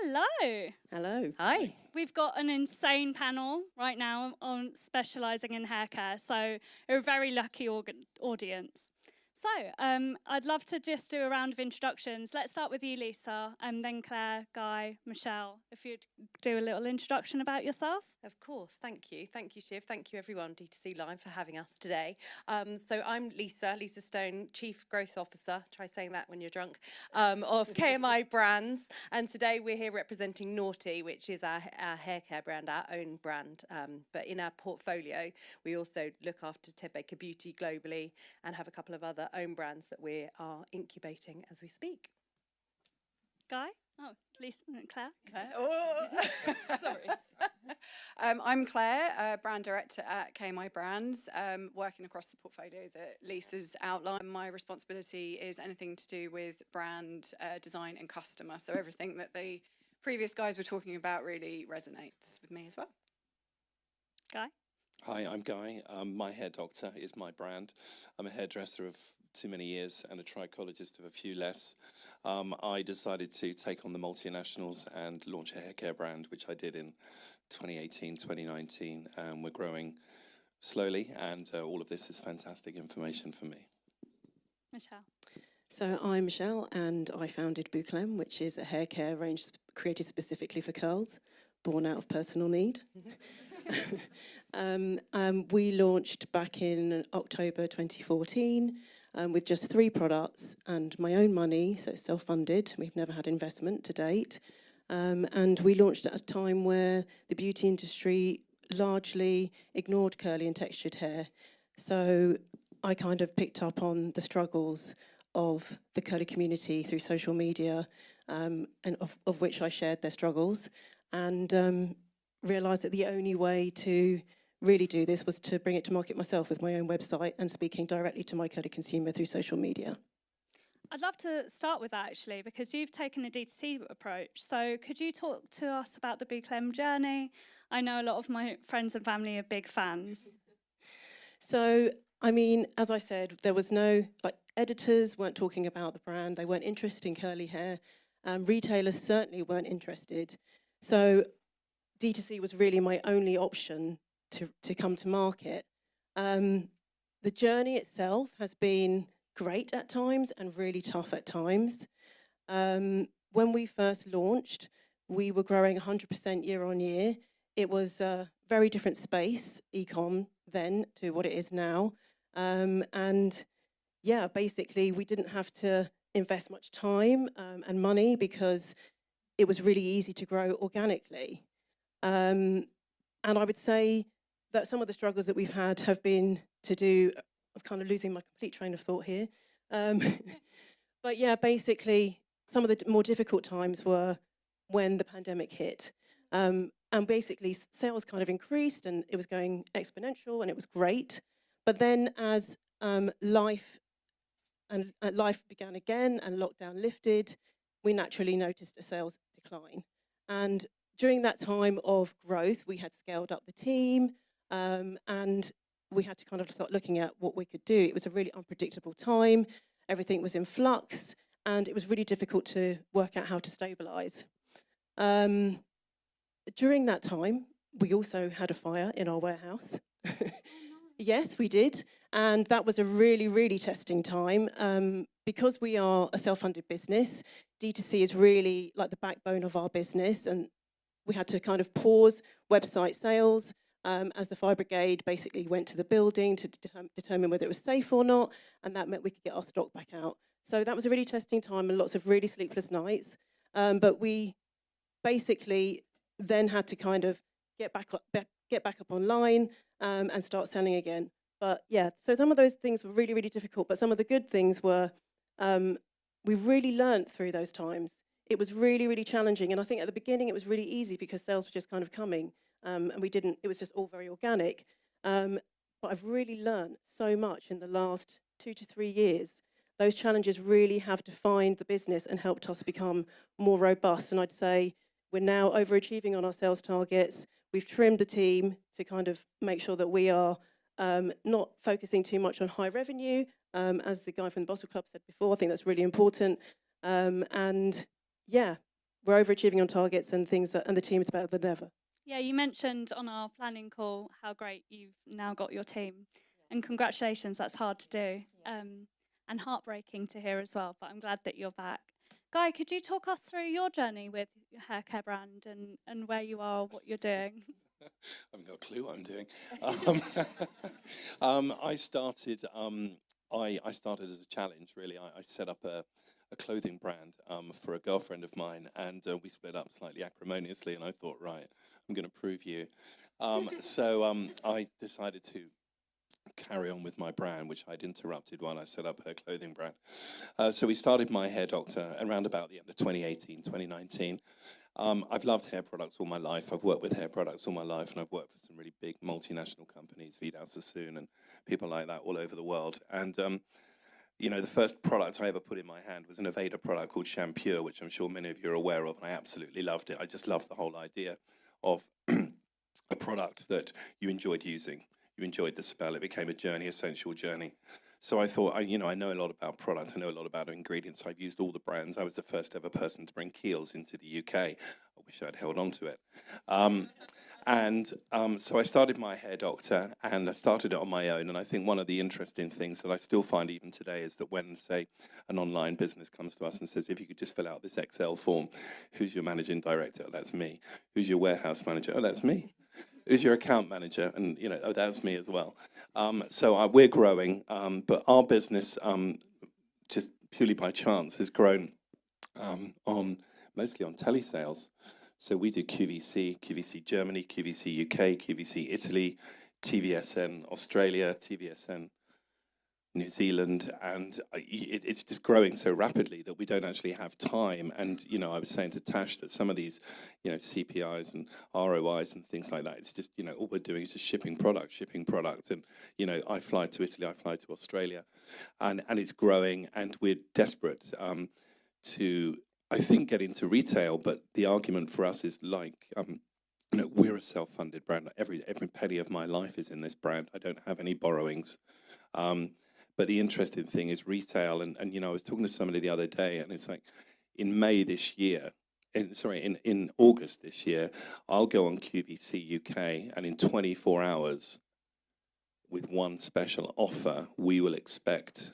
Hello. Hello. Hi. We've got an insane panel right now on specialising in hair care, so you're a very lucky audience. So I'd love to just do a round of introductions. Let's start with you, Lisa, and then Claire, Guy, Michelle. If you'd do a little introduction about yourself. Of course, thank you. Thank you, Shiv. Thank you, everyone, DTC Live, for having us today. So I'm Lisa Stone, Chief Growth Officer, try saying that when you're drunk, of KMI Brands. And today we're here representing Naughty, which is our hair care brand, our own brand. But in our portfolio, we also look after Ted Baker Beauty globally and have a couple of other own brands that we are incubating as we speak. Guy? Oh, Lisa, Claire? Claire. Oh. Sorry. I'm Claire, Brand Director at KMI Brands, working across the portfolio that Lisa's outlined. My responsibility is anything to do with brand, design and customer. So everything that the previous guys were talking about really resonates with me as well. Guy? Hi, I'm Guy. My Hair Doctor is my brand. I'm a hairdresser of too many years and a trichologist of a few less. I decided to take on the multinationals and launch a hair care brand, which I did in 2018, 2019. We're growing slowly, and all of this is fantastic information for me. Michelle? So I'm Michelle, and I founded Boucleme, which is a hair care range created specifically for curls, born out of personal need. We launched back in October 2014 with just 3 products and my own money, so self-funded. We've never had investment to date. And we launched at a time where the beauty industry largely ignored curly and textured hair. So I kind of picked up on the struggles of the curly community through social media, and of which I shared their struggles. And realised that the only way to really do this was to bring it to market myself with my own website and speaking directly to my curly consumer through social media. I'd love to start with that, actually, because you've taken a DTC approach. So could you talk to us about the Boucleme journey? I know a lot of my friends and family are big fans. So, I mean, as I said, there was no, editors weren't talking about the brand. They weren't interested in curly hair. Retailers certainly weren't interested. So DTC was really my only option to come to market. The journey itself has been great at times and really tough at times. When we first launched, we were growing 100% year on year. It was a very different space, eCom, then to what it is now. And yeah, basically we didn't have to invest much time and money because it was really easy to grow organically. And I would say that some of the struggles that we've had have been to do, I'm kind of losing my complete train of thought here. But yeah, basically some of the more difficult times were when the pandemic hit. And basically sales kind of increased and it was going exponential and it was great. But then as life began again and lockdown lifted, we naturally noticed a sales decline. And during that time of growth, we had scaled up the team and we had to kind of start looking at what we could do. It was a really unpredictable time. Everything was in flux and it was really difficult to work out how to stabilize. During that time, we also had a fire in our warehouse. Yes, we did. And that was a really, really testing time. Because we are a self-funded business, D2C is really like the backbone of our business. And we had to kind of pause website sales as the fire brigade basically went to the building to determine whether it was safe or not. And that meant we could get our stock back out. So that was a really testing time and lots of really sleepless nights. But we basically then had to kind of get back up online and start selling again. But yeah, so some of those things were really, really difficult. But some of the good things were we really learned through those times. It was really, really challenging. And I think at the beginning it was really easy because sales were just kind of coming and it was just all very organic. But I've really learned so much in the last 2 to 3 years. Those challenges really have defined the business and helped us become more robust. And I'd say we're now overachieving on our sales targets. We've trimmed the team to kind of make sure that we are not focusing too much on high revenue. As the guy from the Bottle Club said before, I think that's really important. And yeah, we're overachieving on targets and things, and the team's better than ever. Yeah, you mentioned on our planning call how great you've now got your team. And congratulations, that's hard to do. And heartbreaking to hear as well, but I'm glad that you're back. Guy, could you talk us through your journey with your Haircare brand and where you are, what you're doing? I haven't got a clue what I'm doing. I started as a challenge, really. I set up a clothing brand for a girlfriend of mine, and we split up slightly acrimoniously, and I thought, right, I'm going to prove you. So I decided to carry on with my brand, which I'd interrupted while I set up her clothing brand. So we started My Hair Doctor around about the end of 2018, 2019. I've loved hair products all my life. I've worked with hair products all my life, and I've worked for some really big multinational companies, Vidal Sassoon and people like that all over the world. And you know, the first product I ever put in my hand was an Aveda product called Shampure, which I'm sure many of you are aware of, and I absolutely loved it. I just loved the whole idea of a product that you enjoyed using. You enjoyed the smell. It became a journey, a sensual journey. So I thought, I know a lot about product. I know a lot about ingredients. I've used all the brands. I was the first ever person to bring Kiehl's into the UK. I wish I'd held on to it. So I started My Hair Doctor, and I started it on my own. And I think one of the interesting things that I still find even today is that when, say, an online business comes to us and says, if you could just fill out this Excel form, who's your managing director? Oh, that's me. Who's your warehouse manager? Oh, that's me. Who's your account manager? And, oh, that's me as well. We're growing, but our business, just purely by chance, has grown mostly on telesales. So we do QVC, QVC Germany, QVC UK, QVC Italy, TVSN Australia, TVSN New Zealand, and it's just growing so rapidly that we don't actually have time. And I was saying to Tash that some of these, CPIs and ROIs and things like that, it's just all we're doing is just shipping product, and I fly to Italy, I fly to Australia, and it's growing, and we're desperate to, I think, get into retail. But the argument for us is like, we're a self-funded brand. Every penny of my life is in this brand. I don't have any borrowings. But the interesting thing is retail, and I was talking to somebody the other day, and it's like, in May this year, in August this year, I'll go on QVC UK, and in 24 hours, with one special offer, we will expect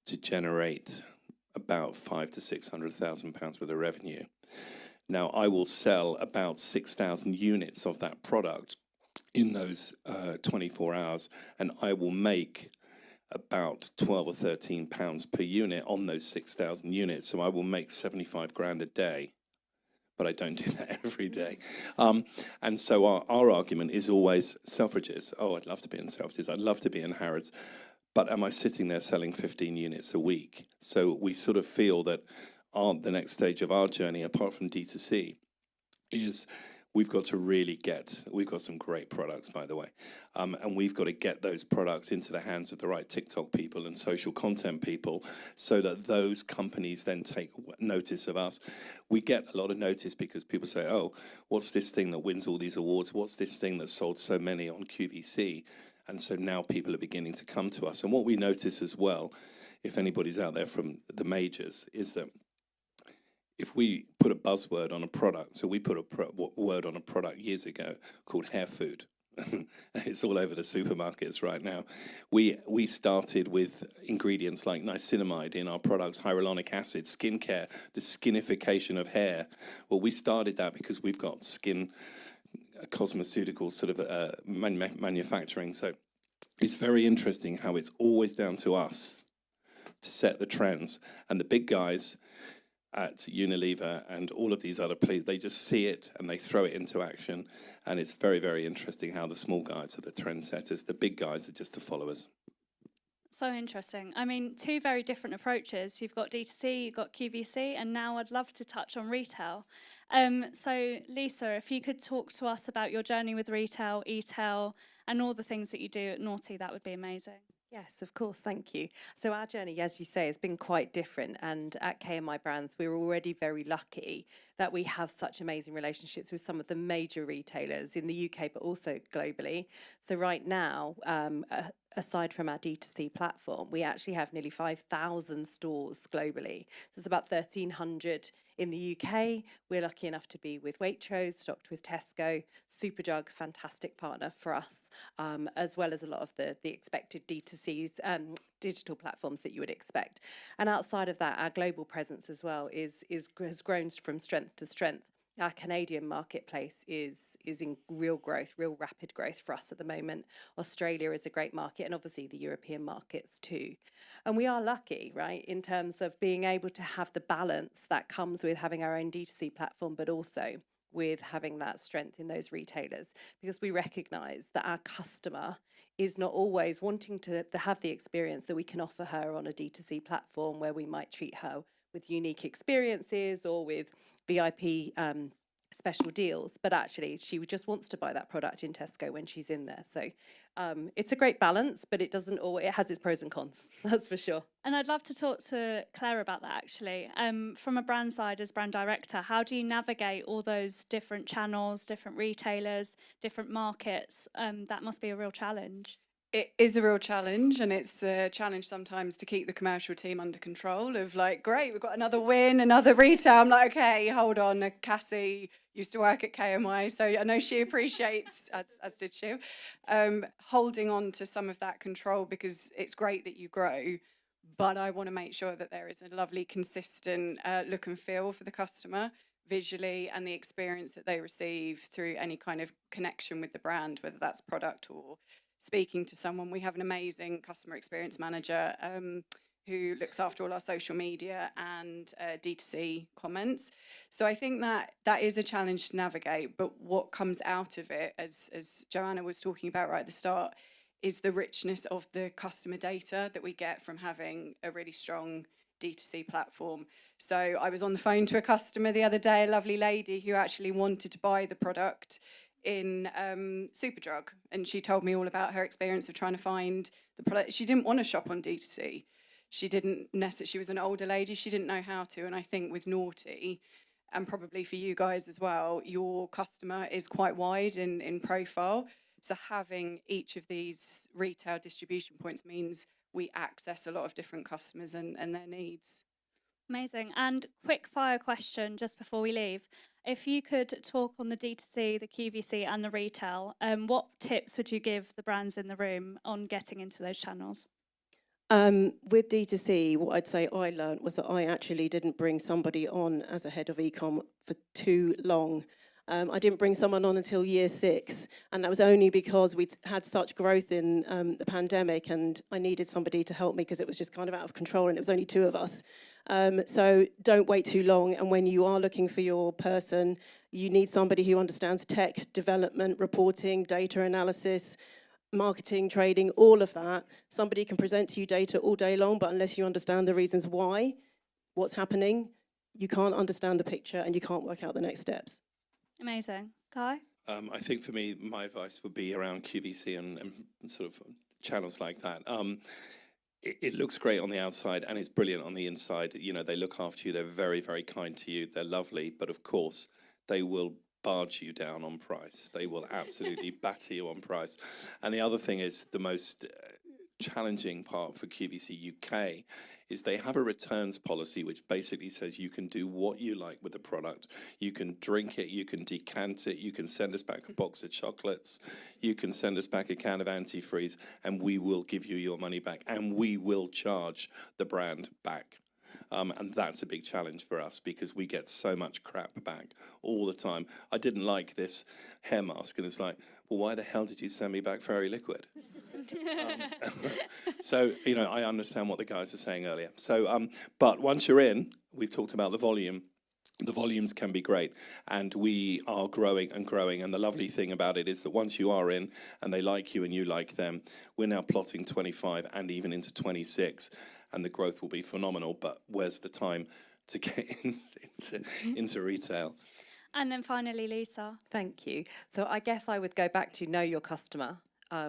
to generate about £500,000 to £600,000 worth of revenue. Now, I will sell about 6,000 units of that product in those 24 hours, and I will make about 12 or 13 pounds per unit on those 6,000 units. So I will make 75 grand a day, but I don't do that every day. And so our argument is always Selfridges. Oh, I'd love to be in Selfridges. I'd love to be in Harrods. But am I sitting there selling 15 units a week? So we sort of feel that the next stage of our journey, apart from D2C, is we've got to really we've got some great products, by the way, and we've got to get those products into the hands of the right TikTok people and social content people so that those companies then take notice of us. We get a lot of notice because people say, oh, what's this thing that wins all these awards? What's this thing that sold so many on QVC? And so now people are beginning to come to us. And what we notice as well, if anybody's out there from the majors, is that if we put a buzzword on a product, so we put a word on a product years ago called hair food. It's all over the supermarkets right now. We started with ingredients like niacinamide in our products, hyaluronic acid, skincare, the skinification of hair. Well, we started that because we've got skin cosmeceutical sort of manufacturing. So it's very interesting how it's always down to us to set the trends. And the big guys at Unilever and all of these other places, they just see it and they throw it into action. And it's very, very interesting how the small guys are the trendsetters. The big guys are just the followers. So interesting. I mean, two very different approaches. You've got D2C, you've got QVC, and now I'd love to touch on retail. So Lisa, if you could talk to us about your journey with retail, e-tail, and all the things that you do at Naughty, that would be amazing. Yes, of course, thank you. So our journey, as you say, has been quite different, and at KMI Brands, we're already very lucky that we have such amazing relationships with some of the major retailers in the UK, but also globally. So right now, aside from our D2C platform, we actually have nearly 5,000 stores globally. So it's about 1,300 in the UK. We're lucky enough to be with Waitrose, stocked with Tesco, Superdrug, fantastic partner for us, as well as a lot of the expected D2Cs, digital platforms that you would expect. And outside of that, our global presence as well has grown from strength to strength. Our Canadian marketplace is in real growth, real rapid growth for us at the moment. Australia is a great market, and obviously the European markets too. And we are lucky, right, in terms of being able to have the balance that comes with having our own D2C platform, but also with having that strength in those retailers, because we recognise that our customer is not always wanting to have the experience that we can offer her on a D2C platform, where we might treat her with unique experiences or with VIP special deals, but actually she just wants to buy that product in Tesco when she's in there. So it's a great balance, but it has its pros and cons, that's for sure. And I'd love to talk to Claire about that, actually. From a brand side, as brand director, how do you navigate all those different channels, different retailers, different markets? That must be a real challenge. It is a real challenge, and it's a challenge sometimes to keep the commercial team under control of like, great, we've got another win, another retail. I'm like, okay, hold on. Cassie used to work at KMI, so I know she appreciates, as did Shiv, holding on to some of that control, because it's great that you grow, but I want to make sure that there is a lovely, consistent look and feel for the customer visually, and the experience that they receive through any kind of connection with the brand, whether that's product or speaking to someone. We have an amazing customer experience manager who looks after all our social media and D2C comments. So I think that is a challenge to navigate, but what comes out of it, as Joanna was talking about right at the start, is the richness of the customer data that we get from having a really strong D2C platform. So I was on the phone to a customer the other day, a lovely lady who actually wanted to buy the product in Superdrug, and she told me all about her experience of trying to find the product. She didn't want to shop on D2C. She didn't necessarily, she was an older lady, she didn't know how to, and I think with Naughty, and probably for you guys as well, your customer is quite wide in profile, so having each of these retail distribution points means we access a lot of different customers and their needs. Amazing. And quick fire question just before we leave. If you could talk on the D2C, the QVC and the retail, what tips would you give the brands in the room on getting into those channels? With D2C, what I'd say I learned was that I actually didn't bring somebody on as a head of eCom for too long. I didn't bring someone on until year 6, and that was only because we'd had such growth in the pandemic, and I needed somebody to help me because it was just kind of out of control, and it was only 2 of us. So don't wait too long, and when you are looking for your person, you need somebody who understands tech, development, reporting, data analysis, marketing, trading, all of that. Somebody can present to you data all day long, but unless you understand the reasons why, what's happening, you can't understand the picture and you can't work out the next steps. Amazing. Guy? I think for me, my advice would be around QVC and sort of channels like that. It looks great on the outside and it's brilliant on the inside. You know, they look after you, they're very, very kind to you, they're lovely, but of course, they will barge you down on price. They will absolutely batter you on price. And the other thing is the most challenging part for QVC UK is they have a returns policy which basically says you can do what you like with the product. You can drink it, you can decant it, you can send us back a box of chocolates, you can send us back a can of antifreeze, and we will give you your money back, and we will charge the brand back. And that's a big challenge for us because we get so much crap back all the time. I didn't like this hair mask, and it's like, well, why the hell did you send me back Fairy Liquid? So, you know, I understand what the guys were saying earlier. So, but once you're in, we've talked about the volume. The volumes can be great, and we are growing and growing. And the lovely thing about it is that once you are in and they like you and you like them, we're now plotting 25 and even into 26, and the growth will be phenomenal. But where's the time to get into retail? And then finally, Lisa. Thank you. So I guess I would go back to know your customer.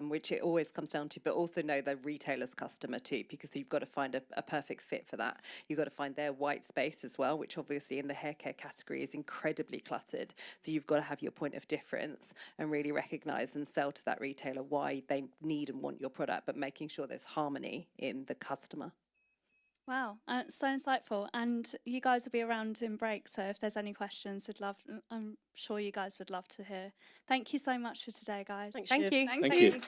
which it always comes down to, but also know the retailer's customer too, because you've got to find a perfect fit for that. You've got to find their white space as well, which obviously in the hair care category is incredibly cluttered. So you've got to have your point of difference and really recognise and sell to that retailer why they need and want your product, but making sure there's harmony in the customer. Wow, so insightful. And you guys will be around in break, so if there's any questions, I'm sure you guys would love to hear. Thank you so much for today, guys. Thanks, Thank Shiv. you. Thank Thank you. you.